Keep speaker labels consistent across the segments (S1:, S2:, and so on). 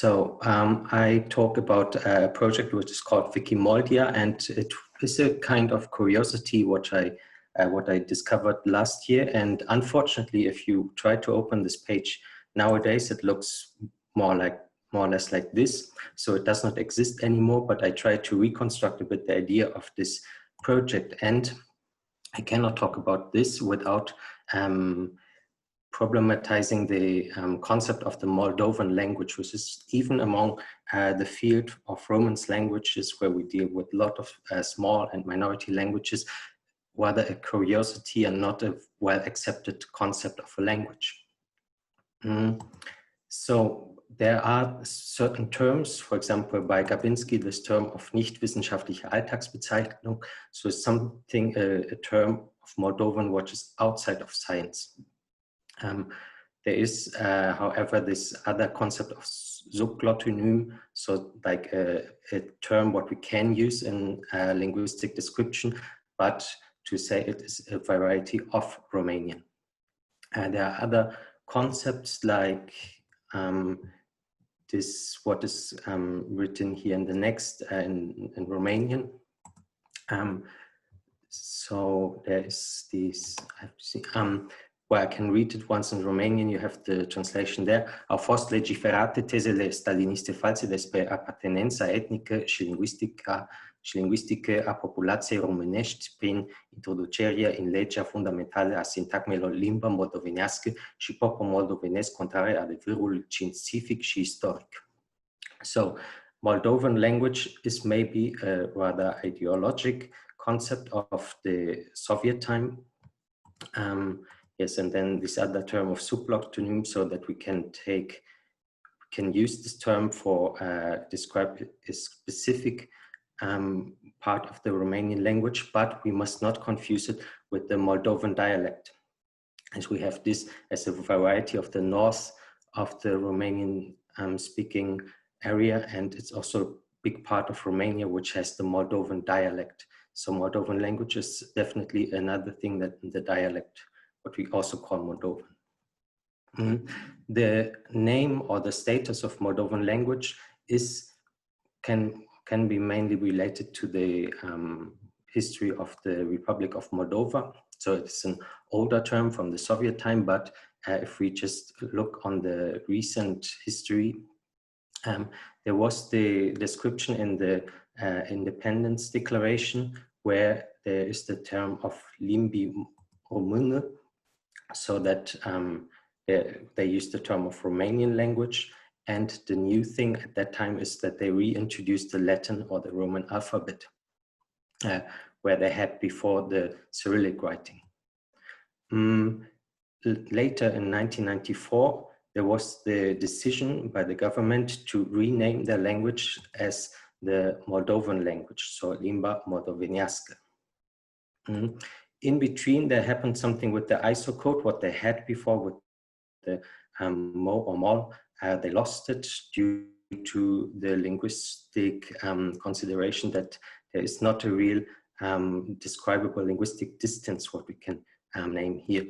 S1: I talk about a project which is called Wikimoldia, and it is a kind of curiosity what I discovered last year. And unfortunately, if you try to open this page nowadays, it looks more or less like this. So it does not exist anymore, but I try to reconstruct a bit the idea of this project. And I cannot talk about this without problematizing the concept of the Moldovan language, which is even among the field of Romance languages, where we deal with a lot of small and minority languages, rather a curiosity and not a well-accepted concept of a language. So there are certain terms, for example, by Gabinski, this term of nicht-wissenschaftliche Alltagsbezeichnung, so something, a term of Moldovan which is outside of science. There is, however, this other concept of subglottonym, so like a term what we can use in linguistic description, but to say it is a variety of Romanian. There are other concepts like this, what is written here in the next in Romanian. So there is this, I have to see, where I can read it once in Romanian, you have the translation there. Au fost legiferate tezele staliniste false despre apartenența etnică și lingvistică a populației românești prin introducerea în legea fundamentală a sintagmelor limba moldovenească și popul moldovenesc contrare adevărului științific și istoric. So, Moldovan language is maybe a rather ideologic concept of the Soviet time. Yes, and then this other term of subglottonym, so that we can use this term for describe a specific part of the Romanian language, but we must not confuse it with the Moldovan dialect, as we have this as a variety of the north of the Romanian speaking area, and it's also a big part of Romania which has the Moldovan dialect. So Moldovan language is definitely another thing that the dialect, what we also call Moldovan. The name or the status of Moldovan language can be mainly related to the history of the Republic of Moldova. So it's an older term from the Soviet time, but if we just look on the recent history, there was the description in the Independence Declaration where there is the term of limbi române, so that they used the term of Romanian language. And the new thing at that time is that they reintroduced the Latin or the Roman alphabet, where they had before the Cyrillic writing. Later in 1994, there was the decision by the government to rename their language as the Moldovan language, so limba moldovenească. In between, there happened something with the ISO code, what they had before with the mo or mol. They lost it due to the linguistic consideration that there is not a real describable linguistic distance, what we can name here.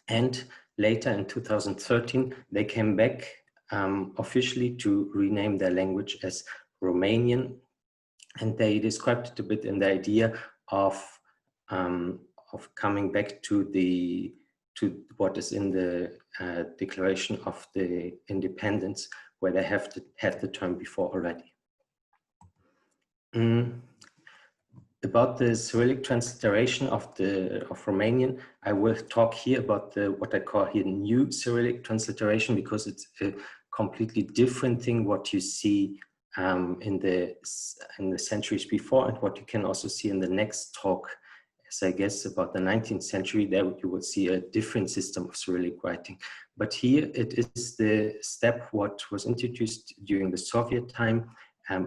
S1: And later in 2013, they came back officially to rename their language as Romanian, and they described it a bit in the idea of coming back to what is in the Declaration of the Independence, where they have had the term before already. About the Cyrillic transliteration of Romanian, I will talk here about what I call here new Cyrillic transliteration, because it's a completely different thing what you see in the centuries before, and what you can also see in the next talk, as I guess about the 19th century. There you will see a different system of Cyrillic writing. But here it is the step what was introduced during the Soviet time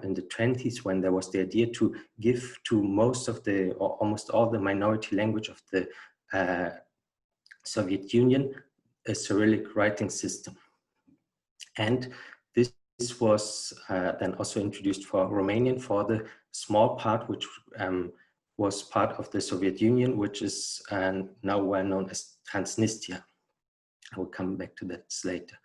S1: in the 20s, when there was the idea to give to most of the, or almost all the minority language of the Soviet Union, a Cyrillic writing system. And this was then also introduced for Romanian, for the small part which was part of the Soviet Union, which is now well known as Transnistria. I will come back to that later.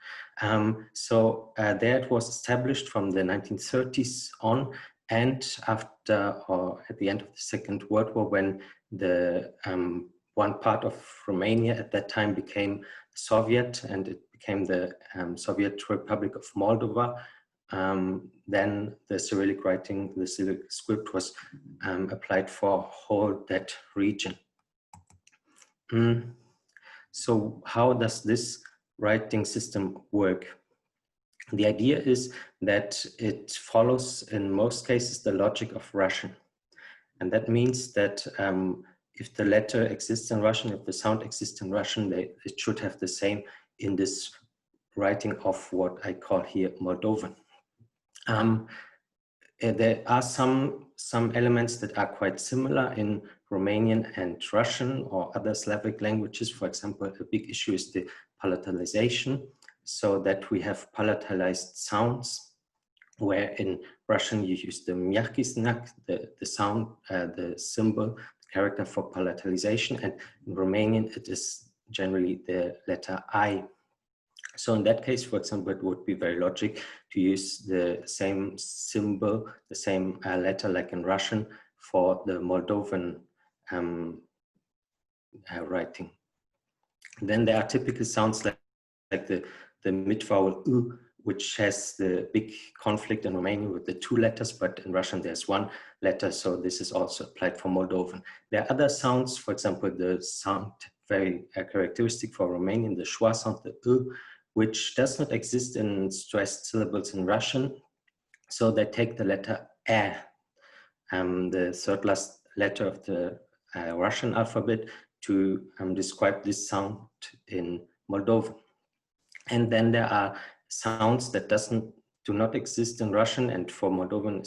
S1: There it was established from the 1930s on, and after or at the end of the Second World War, when the one part of Romania at that time became Soviet and it became the Soviet Republic of Moldova, then the Cyrillic writing, the Cyrillic script was applied for whole that region. So how does this writing system work? The idea is that it follows in most cases the logic of Russian. And that means that if the letter exists in Russian, if the sound exists in Russian, it should have the same in this writing of what I call here Moldovan. There are some elements that are quite similar in Romanian and Russian or other Slavic languages. For example, a big issue is the palatalization, so that we have palatalized sounds, where in Russian you use the mягкий знак, the sound, the symbol, the character for palatalization, and in Romanian it is generally the letter I. So in that case, for example, it would be very logic to use the same symbol, the same letter like in Russian for the Moldovan writing. Then there are typical sounds like the mid-vowel U, which has the big conflict in Romanian with the two letters, but in Russian there's one letter, so this is also applied for Moldovan. There are other sounds, for example, the sound very characteristic for Romanian, the schwa sound, the U, which does not exist in stressed syllables in Russian. So they take the letter E, the third last letter of the Russian alphabet, to describe this sound in Moldovan. And then there are sounds that do not exist in Russian, and for Moldovan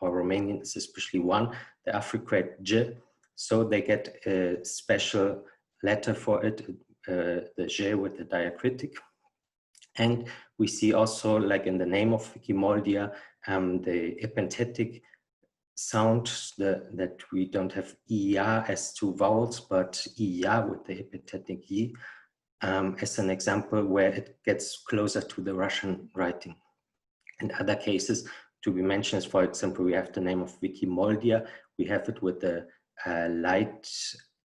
S1: or Romanian is especially one, the affricate J. So they get a special letter for it, the J with the diacritic. And we see also, like in the name of Wikimoldia, the epenthetic sound that we don't have IA as two vowels, but IA with the epenthetic Y, as an example where it gets closer to the Russian writing. In other cases, to be mentioned, for example, we have the name of Wikimoldia. We have it with the light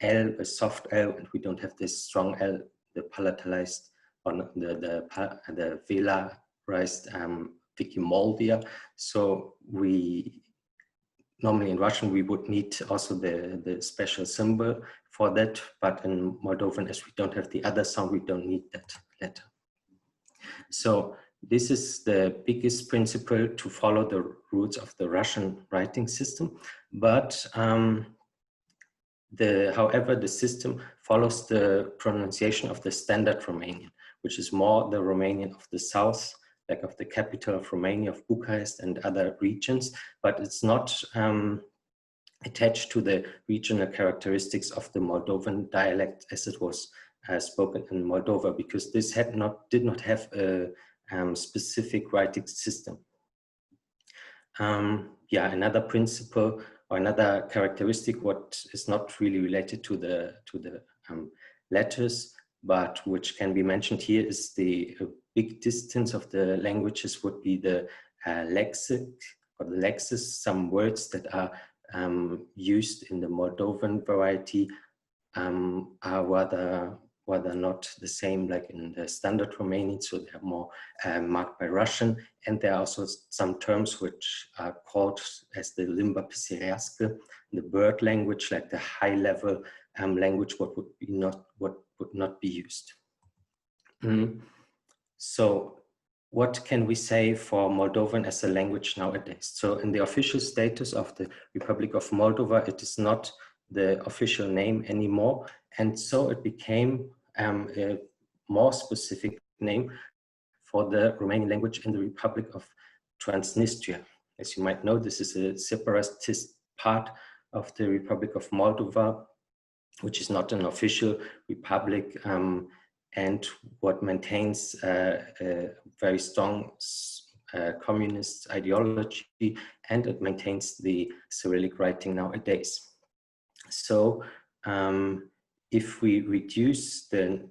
S1: L, a soft L, and we don't have this strong L, the palatalized, on the velarized Wikimoldia. So we normally in Russian we would need also the special symbol for that, but in Moldovan, as we don't have the other sound, we don't need that letter. So this is the biggest principle to follow the roots of the Russian writing system, but however, the system follows the pronunciation of the standard Romanian, which is more the Romanian of the south, like of the capital of Romania, of Bucharest and other regions, but it's not attached to the regional characteristics of the Moldovan dialect as it was spoken in Moldova, because this did not have a specific writing system. Yeah, another principle or another characteristic what is not really related to the letters, but which can be mentioned here is the big distance of the languages would be the lexic or the lexis, some words that are used in the Moldovan variety are rather not the same like in the standard Romanian, so they're more marked by Russian. And there are also some terms which are called as the limba piserească, the bird language, like the high level language, what would not be used. So what can we say for Moldovan as a language nowadays? So in the official status of the Republic of Moldova, it is not the official name anymore. And so it became a more specific name for the Romanian language in the Republic of Transnistria. As you might know, this is a separatist part of the Republic of Moldova, which is not an official republic, and what maintains a very strong communist ideology, and it maintains the Cyrillic writing nowadays. So if we reduce the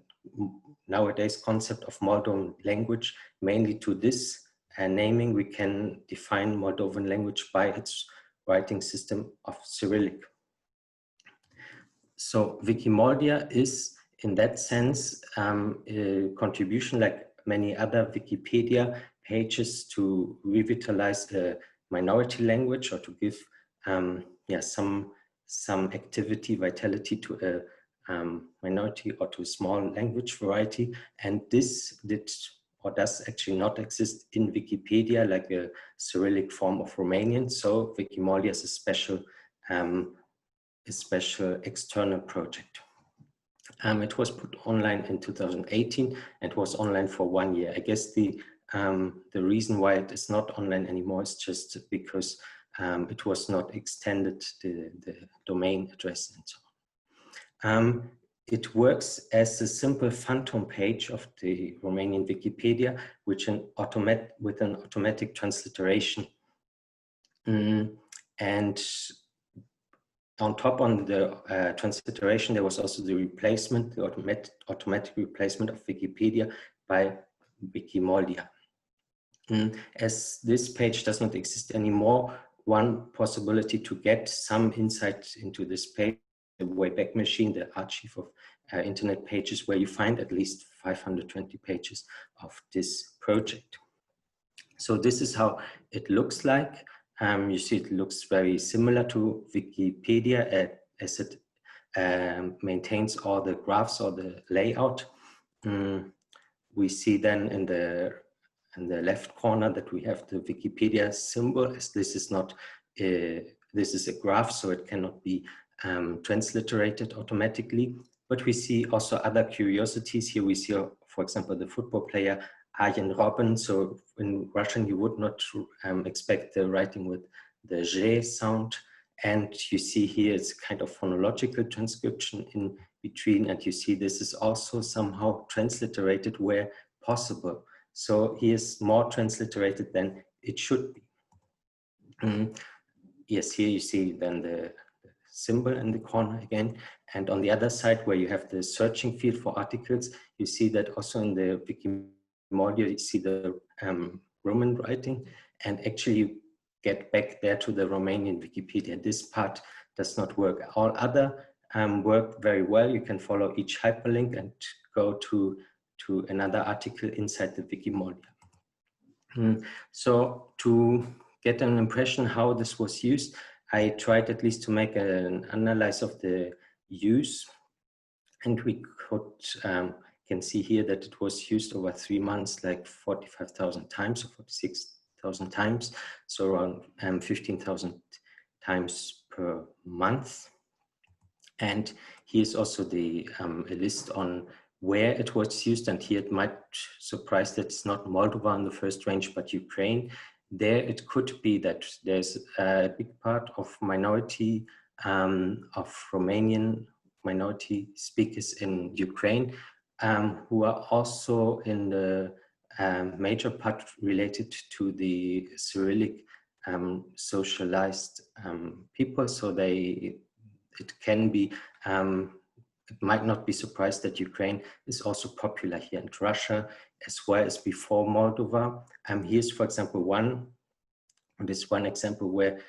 S1: nowadays concept of Moldovan language, mainly to this naming, we can define Moldovan language by its writing system of Cyrillic. So Wikimoldia is, in that sense, a contribution like many other Wikipedia pages to revitalize a minority language, or to give some activity, vitality to a minority or to a small language variety. And this did or does actually not exist in Wikipedia, like a Cyrillic form of Romanian. So Wikimoldia is a special external project. It was put online in 2018 and was online for 1 year. I guess the reason why it is not online anymore is just because it was not extended, the domain address and so on. It works as a simple phantom page of the Romanian Wikipedia, with an automatic transliteration. And on top, on the transliteration, there was also the replacement, the automatic replacement of Wikipedia by Wikimoldia. As this page does not exist anymore, one possibility to get some insight into this page, the Wayback Machine, the archive of internet pages, where you find at least 520 pages of this project. So this is how it looks like. You see it looks very similar to Wikipedia as it maintains all the graphs or the layout. We see then in the left corner that we have the Wikipedia symbol, as this is not this is a graph, so it cannot be transliterated automatically. But we see also other curiosities. Here we see, for example, the football player Arjen Robben. So in Russian, you would not expect the writing with the zhe sound. And you see here it's kind of phonological transcription in between. And you see this is also somehow transliterated where possible. So he is more transliterated than it should be. Yes, here you see then the symbol in the corner again. And on the other side, where you have the searching field for articles, you see that also in the Wikimoldia, you see the Roman writing, and actually you get back there to the Romanian Wikipedia. This part does not work. All other work very well. You can follow each hyperlink and go to another article inside the Wikimoldia. So to get an impression how this was used, I tried at least to make an analysis of the use, and we could can see here that it was used over 3 months, like 45,000 times or 46,000 times, so around 15,000 times per month. And here's also the a list on where it was used, and here it might surprise that it's not Moldova in the first range, but Ukraine. There it could be that there's a big part of minority, of Romanian minority speakers in Ukraine, who are also in the major part related to the Cyrillic socialized people. So it can be, it might not be surprised that Ukraine is also popular here, and Russia as well as before Moldova. Here's, for example, one example where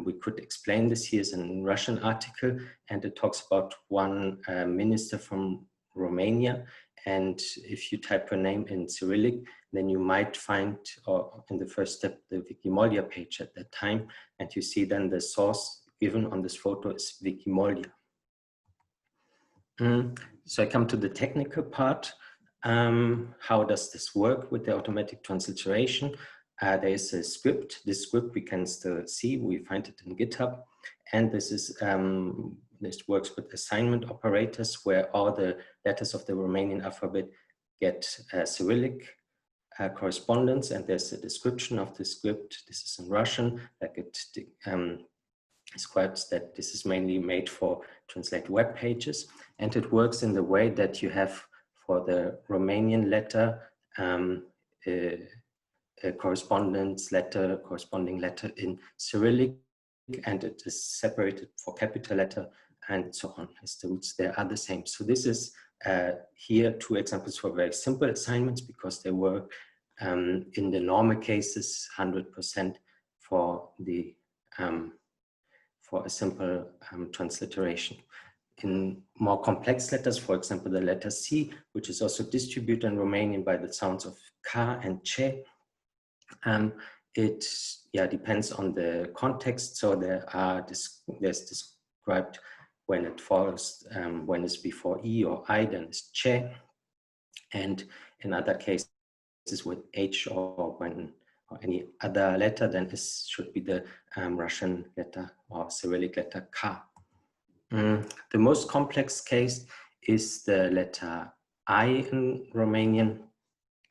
S1: we could explain this. Here's a Russian article, and it talks about one minister from Romania. And if you type her name in Cyrillic, then you might find, or in the first step, the Wikimoldia page at that time. And you see then the source given on this photo is Wikimoldia. So I come to the technical part. How does this work with the automatic transliteration? There is a script. This script we can still see. We find it in GitHub. And this is this works with assignment operators, where all the letters of the Romanian alphabet get Cyrillic correspondence, and there's a description of the script. This is in Russian. Like it describes that this is mainly made for translate web pages, and it works in the way that you have for the Romanian letter a corresponding letter in Cyrillic, and it is separated for capital letter and so on, as the roots there are the same. So this is Here, two examples for very simple assignments because they were in the normal cases 100% for the for a simple transliteration. In more complex letters, for example, the letter C, which is also distributed in Romanian by the sounds of K and Che, it depends on the context. So there's described when it follows, when it's before E or I, then it's Che. And in other cases with H or any other letter, then this should be the Russian letter or Cyrillic letter K. The most complex case is the letter I in Romanian,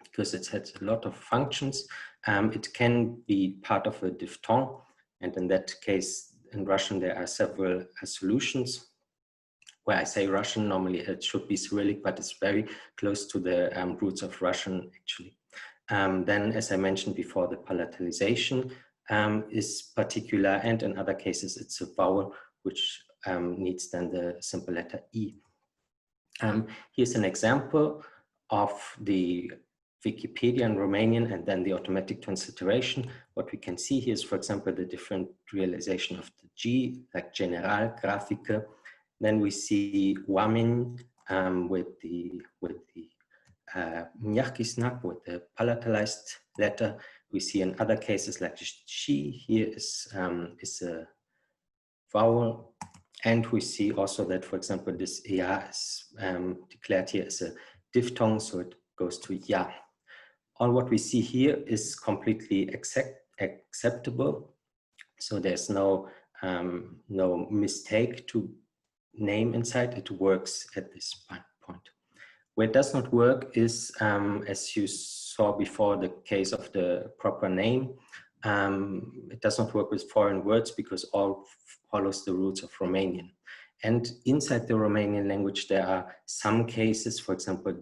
S1: because it has a lot of functions. It can be part of a diphthong, and in that case, in Russian, there are several solutions. Where I say Russian, normally it should be Cyrillic, but it's very close to the roots of Russian, actually. Then, as I mentioned before, the palatalization is particular, and in other cases, it's a vowel, which needs then the simple letter E. Here's an example of the Wikipedia in Romanian and then the automatic transliteration. What we can see here is, for example, the different realization of the G, like general, grafică. Then we see oameni with the mjaki with the palatalized letter. We see in other cases like she here is a vowel. And we see also that, for example, this ya is declared here as a diphthong, so it goes to ya. All what we see here is completely acceptable. So there's no mistake to name inside. It works at this point. Where it does not work is, as you saw before, the case of the proper name. It does not work with foreign words because all follows the roots of Romanian. And inside the Romanian language, there are some cases, for example,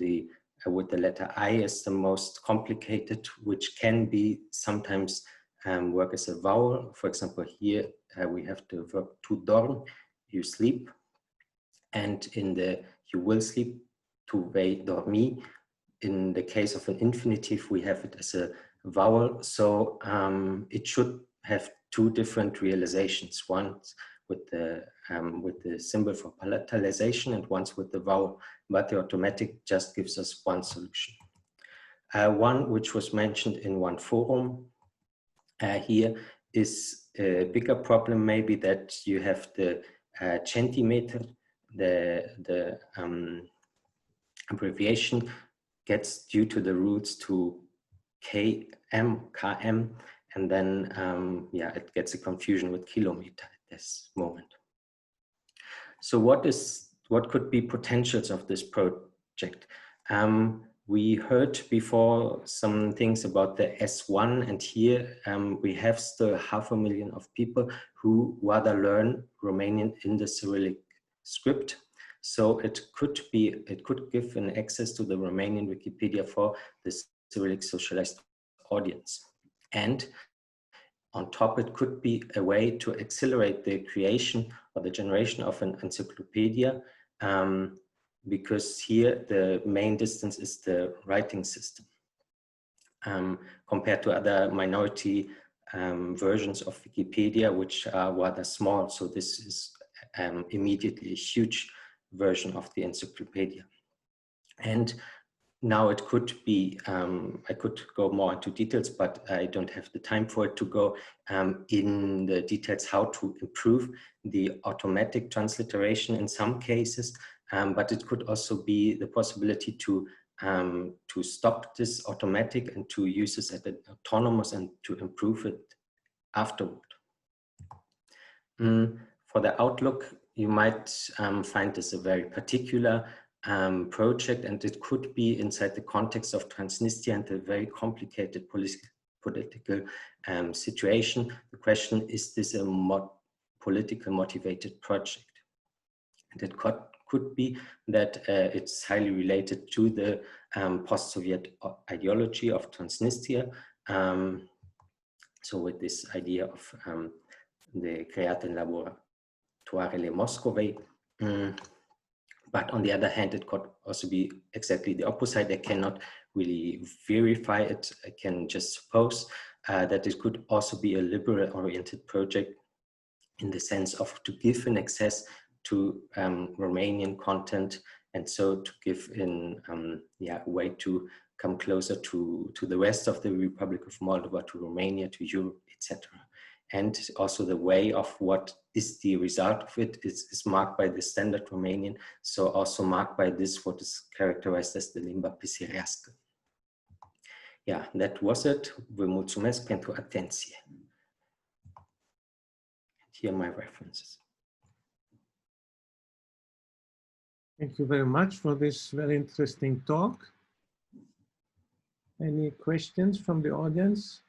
S1: with the letter I as the most complicated, which can be sometimes work as a vowel. For example, here we have the verb to dorm, you sleep. And in the you will sleep, tu vei dormi. In the case of an infinitive, we have it as a vowel. So it should have two different realizations, one with the symbol for palatalization and once with the vowel, but the automatic just gives us one solution. One which was mentioned in one forum here is a bigger problem, maybe, that you have the centimeter, the abbreviation gets due to the roots to km, and then it gets a confusion with kilometer at this moment. So what could be potentials of this project? We heard before some things about the S1, and here we have still 500,000 of people who rather learn Romanian in the Cyrillic script. So it could give an access to the Romanian Wikipedia for the Cyrillic socialized audience. And on top, it could be a way to accelerate the creation or the generation of an encyclopedia, because here the main distance is the writing system. Compared to other minority versions of Wikipedia, which are rather small. So this is immediately a huge version of the encyclopedia. And now it could be, I could go more into details, but I don't have the time for it to go in the details how to improve the automatic transliteration in some cases, but it could also be the possibility to stop this automatic and to use this as an autonomous and to improve it afterward. For the outlook, you might find this a very particular project, and it could be inside the context of Transnistria and a very complicated political situation. The question, is this a political motivated project? And it could be that it's highly related to the post-Soviet ideology of Transnistria. So with this idea of the create in laboratoarele Moscovei, But on the other hand, it could also be exactly the opposite. I cannot really verify it. I can just suppose that it could also be a liberal-oriented project in the sense of to give an access to Romanian content, and so to give in a way to come closer to the rest of the Republic of Moldova, to Romania, to Europe, etc. And also the way of what is the result of it is marked by the standard Romanian, so also marked by this, what is characterized as the limba pisirească. Yeah, that was it. Vă mulțumesc pentru atenție. Here are my references.
S2: Thank you very much for this very interesting talk. Any questions from the audience?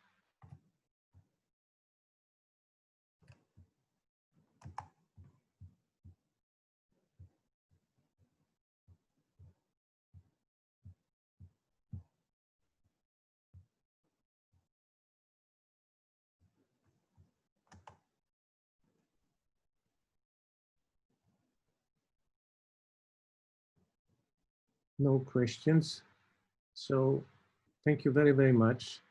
S2: No questions. So thank you very, very much.